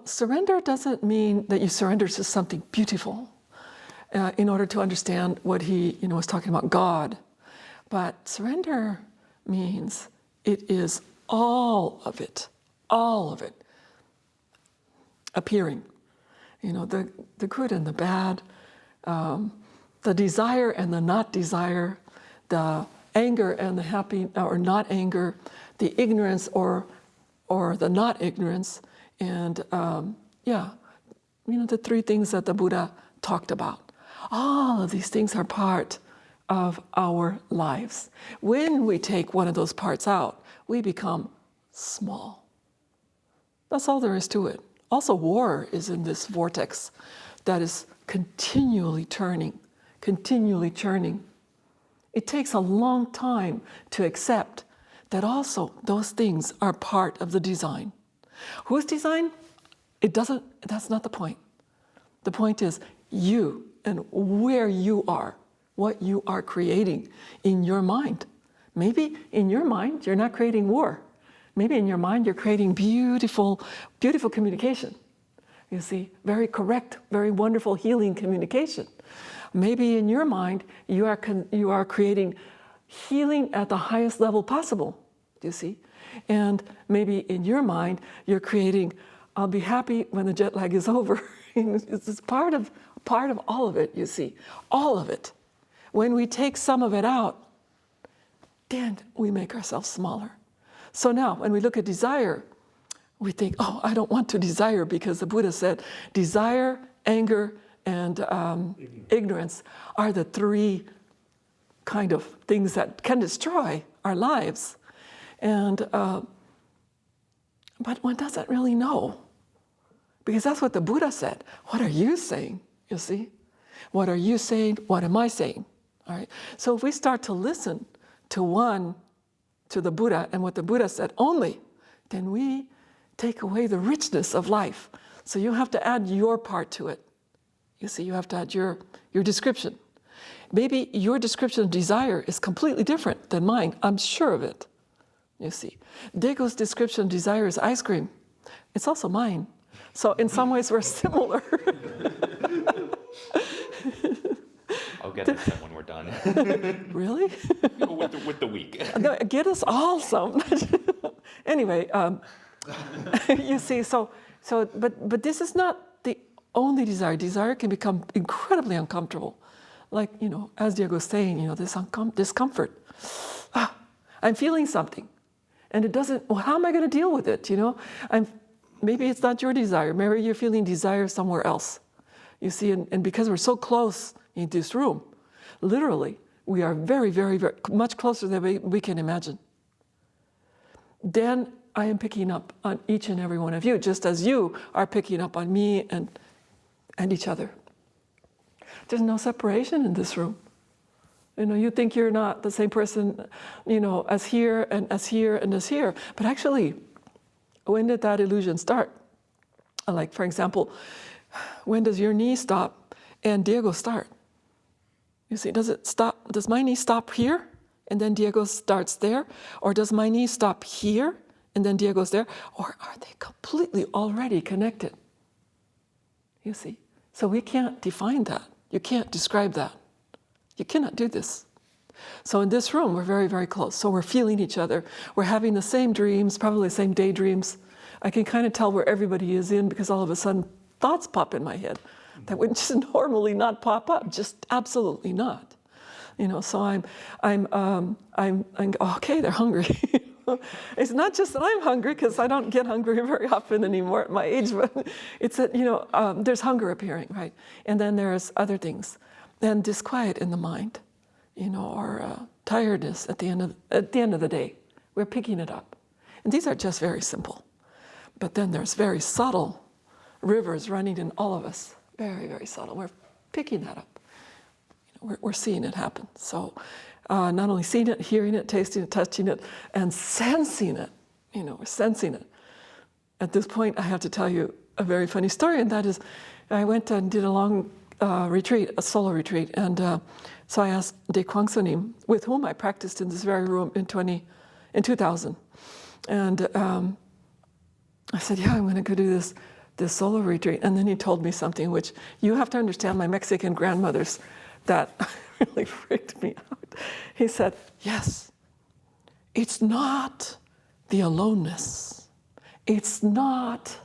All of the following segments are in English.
surrender doesn't mean that you surrender to something beautiful in order to understand what he was talking about, God. But surrender means it is all of it appearing. The good and the bad, the desire and the not desire, the anger and the happy or not anger, the ignorance or the not ignorance, and the three things that the Buddha talked about. All of these things are part of our lives. When we take one of those parts out, we become small. That's all there is to it. Also, war is in this vortex that is continually turning, continually churning. It takes a long time to accept that also those things are part of the design. Whose design? That's not the point. The point is you and where you are, what you are creating in your mind. Maybe in your mind, you're not creating war. Maybe in your mind, you're creating beautiful, beautiful communication. You see, very correct, very wonderful healing communication. Maybe in your mind, you are creating healing at the highest level possible, you see. And maybe in your mind, you're creating, I'll be happy when the jet lag is over. It's part of all of it, you see, all of it. When we take some of it out, then we make ourselves smaller. So now, when we look at desire, we think, oh, I don't want to desire because the Buddha said desire, anger, and ignorance are the three kind of things that can destroy our lives. And but one doesn't really know, because that's what the Buddha said. What are you saying? You see, what are you saying? What am I saying? All right. So if we start to listen to the Buddha and what the Buddha said only, then we take away the richness of life. So you have to add your part to it. You see, you have to add your description. Maybe your description of desire is completely different than mine. I'm sure of it. You see, Daego's description of desire is ice cream. It's also mine. So in some ways we're similar. I'll get this when we're done. Really? with the week. No, get us all some. Anyway, you see, but this is not the only desire. Desire can become incredibly uncomfortable. Like, as Diego was saying, this discomfort. I'm feeling something, and it doesn't, well, how am I going to deal with it, Maybe it's not your desire. Maybe you're feeling desire somewhere else. You see, and because we're so close in this room, literally, we are very, very, very much closer than we can imagine. Then I am picking up on each and every one of you, just as you are picking up on me and each other. There's no separation in this room. You think you're not the same person, as here and as here and as here. But actually, when did that illusion start? Like, for example, when does your knee stop and Diego start? You see, does it stop? Does my knee stop here and then Diego starts there? Or does my knee stop here and then Diego's there? Or are they completely already connected? You see, so we can't define that. You can't describe that. You cannot do this. So in this room, we're very, very close. So we're feeling each other. We're having the same dreams, probably the same daydreams. I can kind of tell where everybody is in because all of a sudden thoughts pop in my head that would just normally not pop up, just absolutely not. So I'm okay, they're hungry. It's not just that I'm hungry, because I don't get hungry very often anymore at my age, but it's that, there's hunger appearing, right? And then there's other things. Then disquiet in the mind, or tiredness at the end of the day. We're picking it up. And these are just very simple. But then there's very subtle rivers running in all of us. Very, very subtle. We're picking that up. We're seeing it happen. So not only seeing it, hearing it, tasting it, touching it, and sensing it. We're sensing it. At this point, I have to tell you a very funny story, and that is, I went and did a long retreat, a solo retreat, and so I asked De Kwang Sunim, with whom I practiced in this very room in 2000, and I said, yeah, I'm going to go do this this solo retreat. And then he told me something which you have to understand, my Mexican grandmothers, that really freaked me out. He said, yes, it's not the aloneness. It's not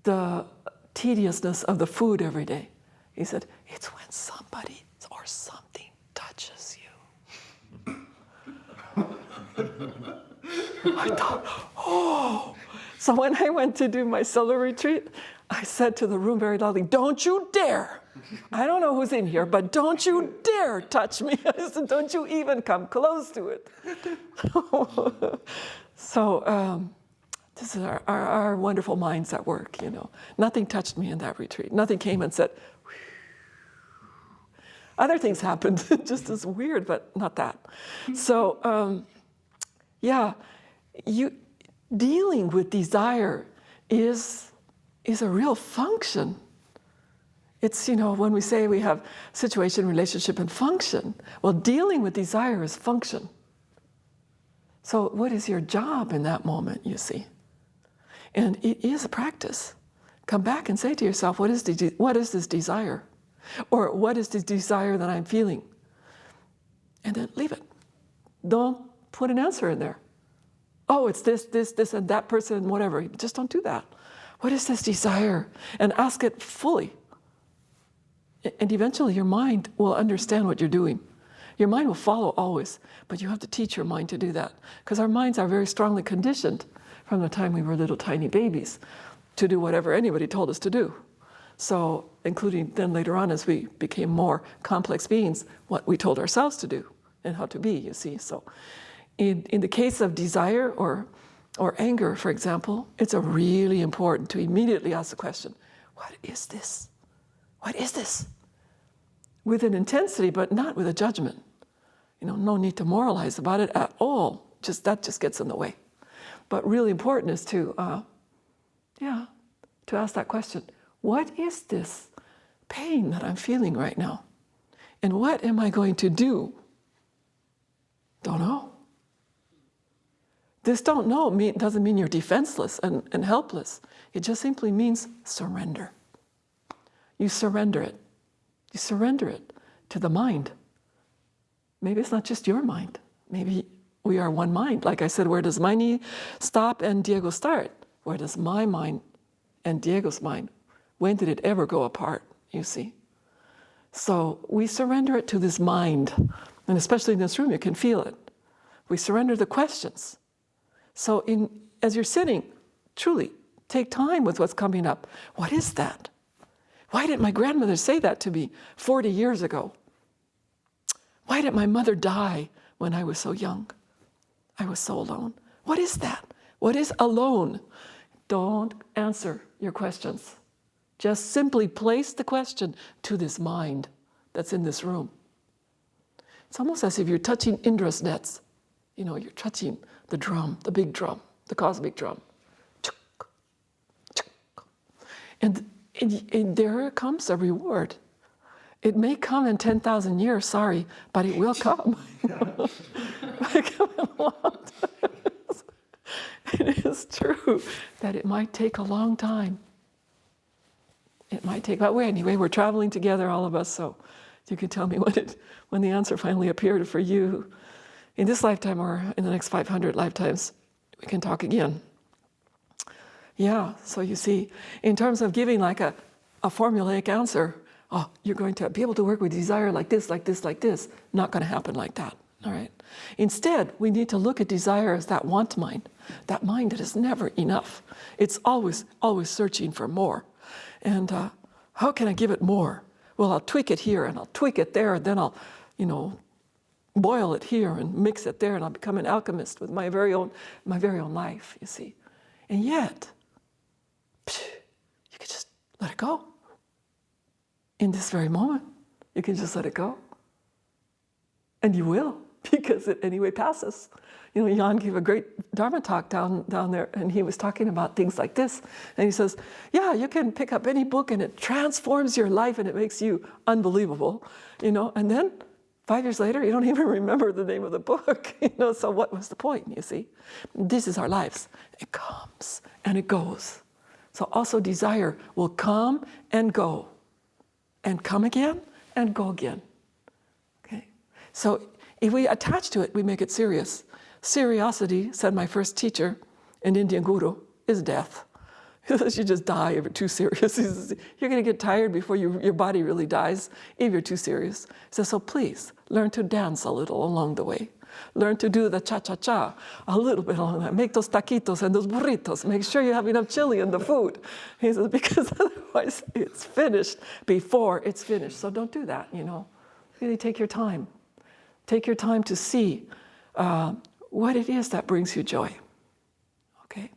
the tediousness of the food every day. He said, it's when somebody or something touches you. I thought, oh. So when I went to do my solo retreat, I said to the room very loudly, don't you dare. I don't know who's in here, but don't you dare touch me. I said, don't you even come close to it. So this is our wonderful minds at work, you know. Nothing touched me in that retreat. Nothing came and said, whew. Other things happened, just as weird, but not that. So, yeah, dealing with desire is a real function. It's, you know, when we say we have situation, relationship, and function, well, dealing with desire is function. So what is your job in that moment, you see? And it is a practice. Come back and say to yourself, what is this desire? Or what is this desire that I'm feeling? And then leave it. Don't put an answer in there. Oh, it's this, and that person, and whatever. Just don't do that. What is this desire? And ask it fully. And eventually your mind will understand what you're doing. Your mind will follow always, but you have to teach your mind to do that. Because our minds are very strongly conditioned from the time we were little tiny babies to do whatever anybody told us to do. So, including then later on as we became more complex beings, what we told ourselves to do and how to be, you see. So, in the case of desire or anger, for example, it's really important to immediately ask the question, what is this? What is this? With an intensity, but not with a judgment. You know, no need to moralize about it at all. That just gets in the way. But really important is to ask that question. What is this pain that I'm feeling right now? And what am I going to do? Don't know. This don't know doesn't mean you're defenseless and helpless. It just simply means surrender. You surrender it. You surrender it to the mind. Maybe it's not just your mind. Maybe we are one mind. Like I said, where does my knee stop and Diego start? Where does my mind and Diego's mind, when did it ever go apart, you see? So we surrender it to this mind. And especially in this room, you can feel it. We surrender the questions. So as you're sitting, truly, take time with what's coming up. What is that? Why didn't my grandmother say that to me 40 years ago? Why did my mother die when I was so young? I was so alone. What is that? What is alone? Don't answer your questions. Just simply place the question to this mind that's in this room. It's almost as if you're touching Indra's nets. You know, you're touching the drum, the big drum, the cosmic drum. And there comes a reward. It may come in 10,000 years, sorry, but it will come. It come in a long time. It is true that it might take a long time. It might take, but anyway, we're traveling together, all of us, so you can tell me when the answer finally appeared for you. In this lifetime or in the next 500 lifetimes, we can talk again. Yeah, so you see, in terms of giving like a formulaic answer, oh, you're going to be able to work with desire like this, like this, like this. Not going to happen like that, all right? Instead, we need to look at desire as that want mind that that is never enough. It's always, always searching for more. And how can I give it more? Well, I'll tweak it here, and I'll tweak it there, and then I'll, boil it here and mix it there, and I'll become an alchemist with my very own life, you see. And yet, you can just let it go. In this very moment, you can just let it go. And you will, because it anyway passes. Jan gave a great Dharma talk down there, and he was talking about things like this. And he says, yeah, you can pick up any book, and it transforms your life, and it makes you unbelievable, and then 5 years later, you don't even remember the name of the book, so what was the point, you see? This is our lives. It comes and it goes. So also desire will come and go, and come again and go again. Okay? So if we attach to it, we make it serious. Seriosity, said my first teacher, an Indian guru, is death. You just die if you're too serious. You're going to get tired before your body really dies if you're too serious. He says, so please, learn to dance a little along the way. Learn to do the cha-cha-cha a little bit along that. Make those taquitos and those burritos. Make sure you have enough chili in the food. He says, because otherwise it's finished before it's finished. So don't do that, Really take your time. Take your time to see what it is that brings you joy. Okay?